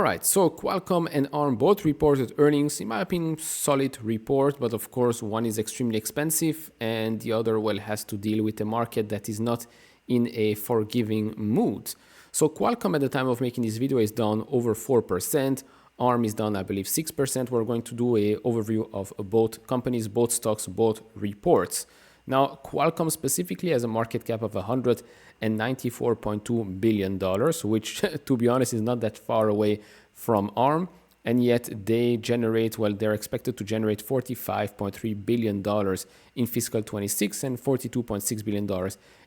Alright, so Qualcomm and ARM both reported earnings. In my opinion, solid report, but of course one is extremely expensive and the other, well, has to deal with a market that is not in a forgiving mood. So Qualcomm at the time of making this video is down over 4%. ARM is down, I believe, 6%. We're going to do an overview of both companies, both stocks, both reports. Now, Qualcomm specifically has a market cap of $194.2 billion, which, to be honest, is not that far away from ARM. And yet they generate, well, they're expected to generate $45.3 billion in fiscal 26 and $42.6 billion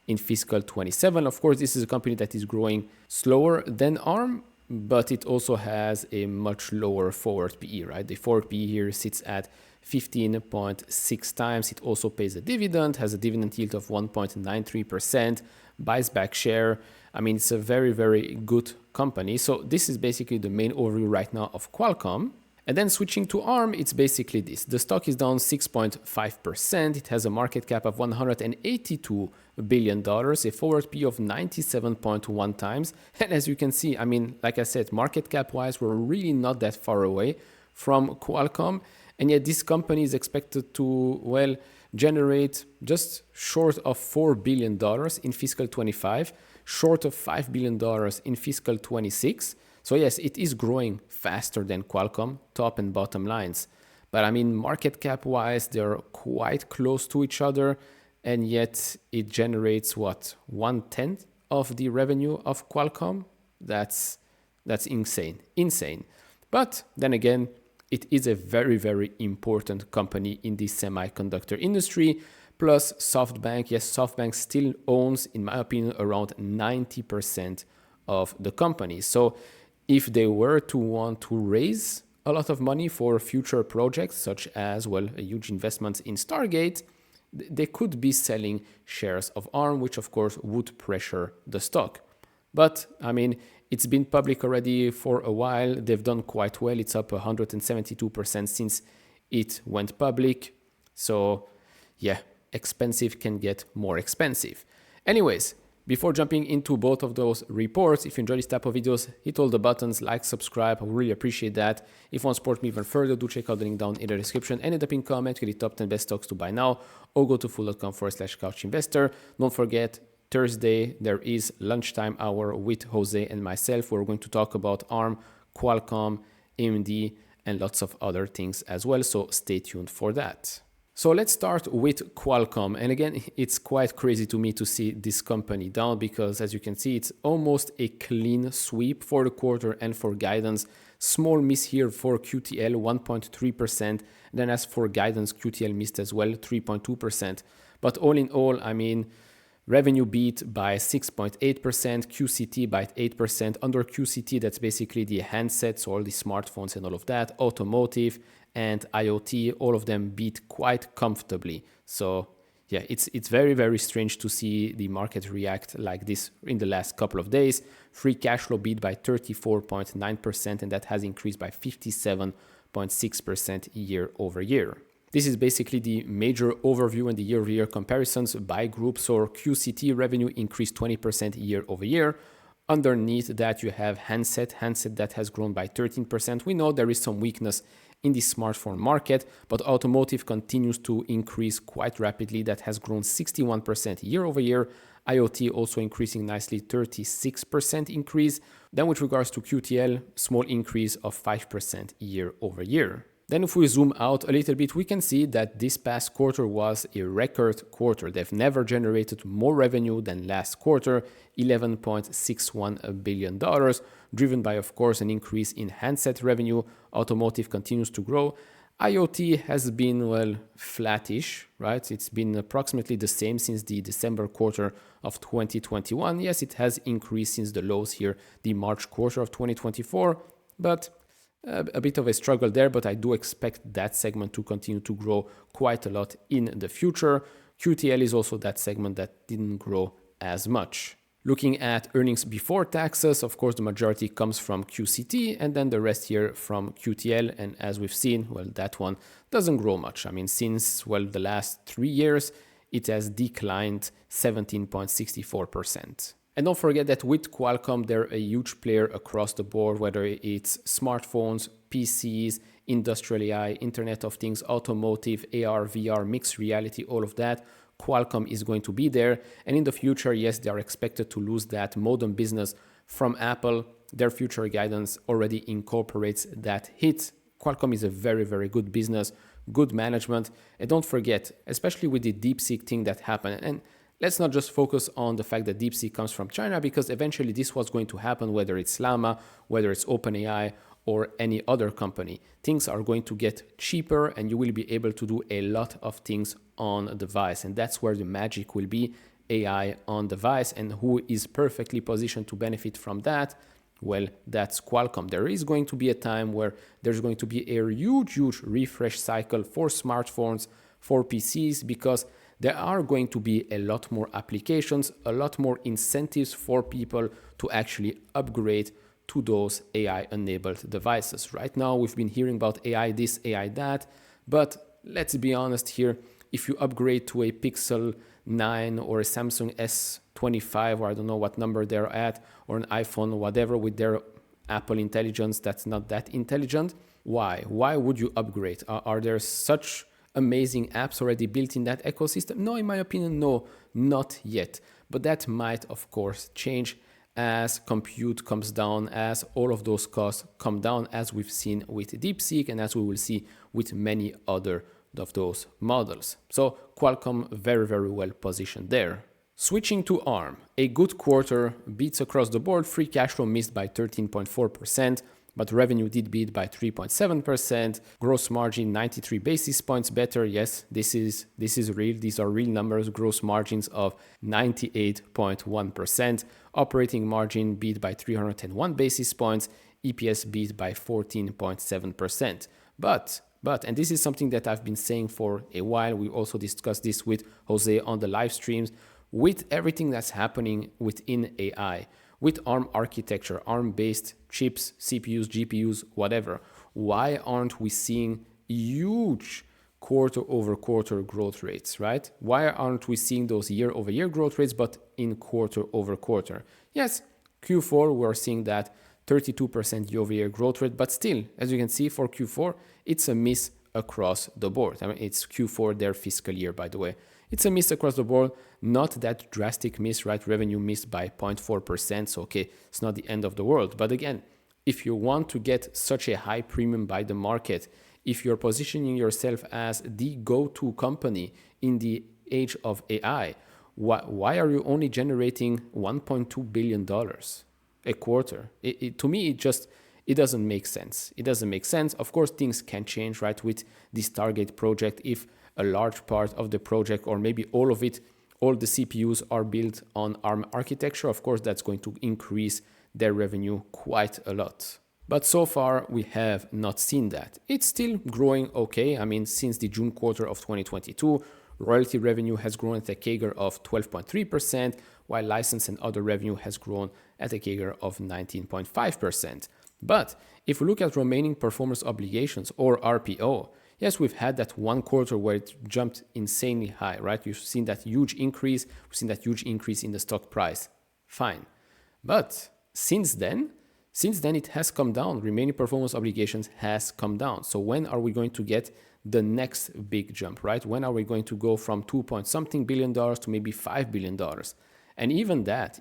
in fiscal 27. Of course, this is a company that is growing slower than ARM, but it also has a much lower forward PE, right? The forward PE here sits at 15.6 times. It also pays a dividend, has a dividend yield of 1.93%, buys back share. I mean, it's a very, very good company. So this is basically the main overview right now of Qualcomm. And then switching to ARM, it's basically this. The stock is down 6.5%. It has a market cap of $182 billion, a forward P of 97.1 times. And as you can see, I mean, like I said, market cap wise, we're really not that far away from Qualcomm. And yet this company is expected to, well, generate just short of $4 billion in fiscal 25, short of $5 billion in fiscal 26. So yes, it is growing faster than Qualcomm, top and bottom lines. But I mean, market cap wise, they're quite close to each other. And yet it generates what, 1/10 of the revenue of Qualcomm? That's insane. But then again, it is a very, very important company in the semiconductor industry. Plus SoftBank, yes, SoftBank still owns, in my opinion, around 90% of the company. So if they were to want to raise a lot of money for future projects, such as, well, a huge investment in Stargate, they could be selling shares of ARM, which of course would pressure the stock. But I mean, it's been public already for a while. They've done quite well. It's up 172% since it went public. So yeah, expensive can get more expensive. Anyways, before jumping into both of those reports, if you enjoy this type of videos, hit all the buttons, like, subscribe. I really appreciate that. If you want to support me even further, do check out the link down in the description and in the pinned comment with the top 10 best stocks to buy now, or go to fool.com/couchinvestor. Don't forget, Thursday, there is lunchtime hour with Jose and myself. We're going to talk about ARM, Qualcomm, AMD, and lots of other things as well. So stay tuned for that. So let's start with Qualcomm. And again, it's quite crazy to me to see this company down because, as you can see, it's almost a clean sweep for the quarter and for guidance. Small miss here for QTL, 1.3%. Then as for guidance, QTL missed as well, 3.2%. But all in all, I mean, revenue beat by 6.8%, QCT by 8%. Under QCT, that's basically the handsets, all the smartphones and all of that, automotive and IoT, all of them beat quite comfortably. So yeah, it's very, very strange to see the market react like this in the last couple of days. Free cash flow beat by 34.9%, and that has increased by 57.6% year over year. This is basically the major overview and the year-over-year comparisons by group. So QCT revenue increased 20% year over year. Underneath that, you have handset that has grown by 13%. We know there is some weakness in the smartphone market, but automotive continues to increase quite rapidly. That has grown 61% year over year. IoT also increasing nicely, 36% increase. Then with regards to QTL, small increase of 5% year over year. Then if we zoom out a little bit, we can see that this past quarter was a record quarter. They've never generated more revenue than last quarter, $11.61 billion, driven by, of course, an increase in handset revenue. Automotive continues to grow. IoT has been, well, flattish, right? It's been approximately the same since the December quarter of 2021. Yes, it has increased since the lows here, the March quarter of 2024, but a bit of a struggle there, but I do expect that segment to continue to grow quite a lot in the future. QTL is also that segment that didn't grow as much. Looking at earnings before taxes, of course, the majority comes from QCT and then the rest here from QTL. And as we've seen, well, that one doesn't grow much. I mean, since, well, the last 3 years, it has declined 17.64%. And don't forget that with Qualcomm, they're a huge player across the board, whether it's smartphones, PCs, industrial AI, Internet of Things, automotive, AR, VR, mixed reality, all of that. Qualcomm is going to be there. And in the future, yes, they are expected to lose that modem business from Apple. Their future guidance already incorporates that hit. Qualcomm is a very, very good business, good management. And don't forget, especially with the DeepSeek thing that happened, and let's not just focus on the fact that DeepSeek comes from China, because eventually this was going to happen, whether it's Llama, whether it's OpenAI, or any other company. Things are going to get cheaper and you will be able to do a lot of things on a device. And that's where the magic will be, AI on device. And who is perfectly positioned to benefit from that? Well, that's Qualcomm. There is going to be a time where there's going to be a huge refresh cycle for smartphones, for PCs, because there are going to be a lot more applications, a lot more incentives for people to actually upgrade to those AI-enabled devices. Right now, we've been hearing about AI this, AI that, but let's be honest here, if you upgrade to a Pixel 9 or a Samsung S25, or I don't know what number they're at, or an iPhone, whatever, with their Apple intelligence that's not that intelligent, why? Why would you upgrade? Are there such amazing apps already built in that ecosystem? No, in my opinion, no, not yet. But that might, of course, change as compute comes down, as all of those costs come down, as we've seen with DeepSeek and as we will see with many other of those models. So Qualcomm very, very well positioned there. Switching to ARM, a good quarter, beats across the board, free cash flow missed by 13.4%, but revenue did beat by 3.7%, gross margin 93 basis points better. Yes, this is real. These are real numbers. Gross margins of 98.1%. Operating margin beat by 301 basis points. EPS beat by 14.7%. But, and this is something that I've been saying for a while, we also discussed this with Jose on the live streams, with everything that's happening within AI, with ARM architecture, ARM-based chips, CPUs, GPUs, whatever, why aren't we seeing huge quarter-over-quarter growth rates, right? Why aren't we seeing those year-over-year growth rates, but in quarter-over-quarter? Yes, Q4, we're seeing that 32% year-over-year growth rate, but still, as you can see for Q4, it's a miss across the board. I mean, it's Q4, their fiscal year, by the way. It's a miss across the board, not that drastic miss, right? Revenue missed by 0.4%, so okay, it's not the end of the world. But again, if you want to get such a high premium by the market, if you're positioning yourself as the go-to company in the age of AI, why are you only generating $1.2 billion a quarter? To me, it doesn't make sense. It doesn't make sense. Of course, things can change, right, with this target project. If a large part of the project, or maybe all of it, all the CPUs are built on ARM architecture, of course, that's going to increase their revenue quite a lot. But so far, we have not seen that. It's still growing okay. I mean, since the June quarter of 2022, royalty revenue has grown at a CAGR of 12.3%, while license and other revenue has grown at a CAGR of 19.5%. But if we look at remaining performance obligations, or RPO, yes, we've had that one quarter where it jumped insanely high, right? You've seen that huge increase. We've seen that huge increase in the stock price. Fine. But since then it has come down. Remaining performance obligations has come down. So when are we going to get the next big jump, right? When are we going to go from $2.something billion to maybe $5 billion? And even that,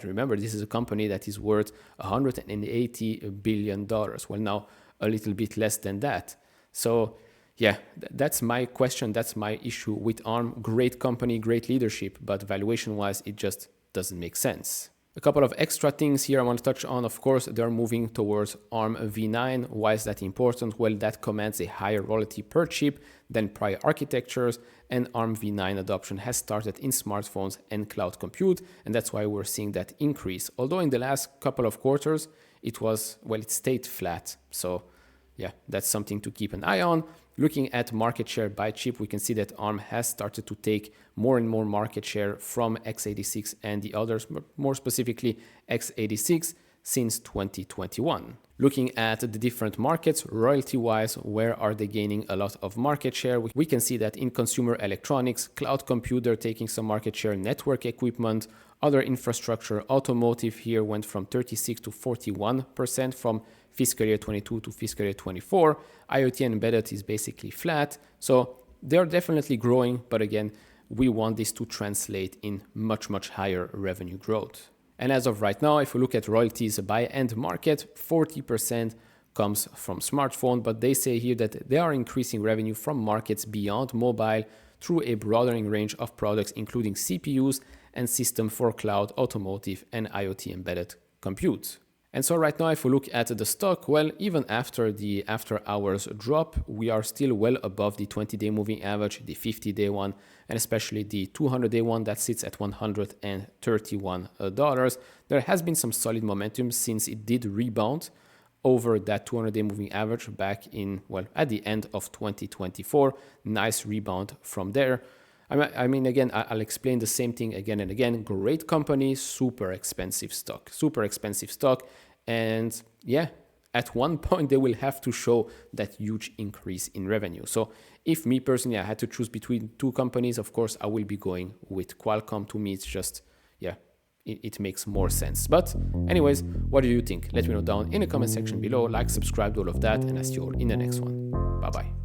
remember, this is a company that is worth $180 billion. Well, now a little bit less than that. So yeah, that's my question. That's my issue with ARM. Great company, great leadership, but valuation-wise, it just doesn't make sense. A couple of extra things here I want to touch on. Of course, they're moving towards ARM v9. Why is that important? Well, that commands a higher royalty per chip than prior architectures, and ARM v9 adoption has started in smartphones and cloud compute, and that's why we're seeing that increase. Although in the last couple of quarters, it stayed flat. So yeah, that's something to keep an eye on. Looking at market share by chip, we can see that ARM has started to take more and more market share from x86 and the others, but more specifically x86, since 2021. Looking at the different markets, royalty-wise, where are they gaining a lot of market share? We can see that in consumer electronics, cloud computer taking some market share, network equipment, Other infrastructure, automotive here went from 36 to 41% from fiscal year 22 to fiscal year 24. IoT and embedded is basically flat. So they're definitely growing, but again, we want this to translate in much, much higher revenue growth. And as of right now, if we look at royalties by end market, 40% comes from smartphone, but they say here that they are increasing revenue from markets beyond mobile through a broadening range of products, including CPUs and system for cloud, automotive, and IoT embedded compute. And so right now, if we look at the stock, well, even after the after hours drop, we are still well above the 20-day moving average, the 50-day one, and especially the 200-day one that sits at $131. There has been some solid momentum since it did rebound over that 200-day moving average back in, well, at the end of 2024. Nice rebound from there. I mean, again, I'll explain the same thing again and again. Great company, super expensive stock. And yeah, at one point they will have to show that huge increase in revenue. So if me personally, I had to choose between two companies, of course, I will be going with Qualcomm. To me, it's just, yeah, it makes more sense. But anyways, what do you think? Let me know down in the comment section below. Like, subscribe, all of that, and I'll see you all in the next one. Bye-bye.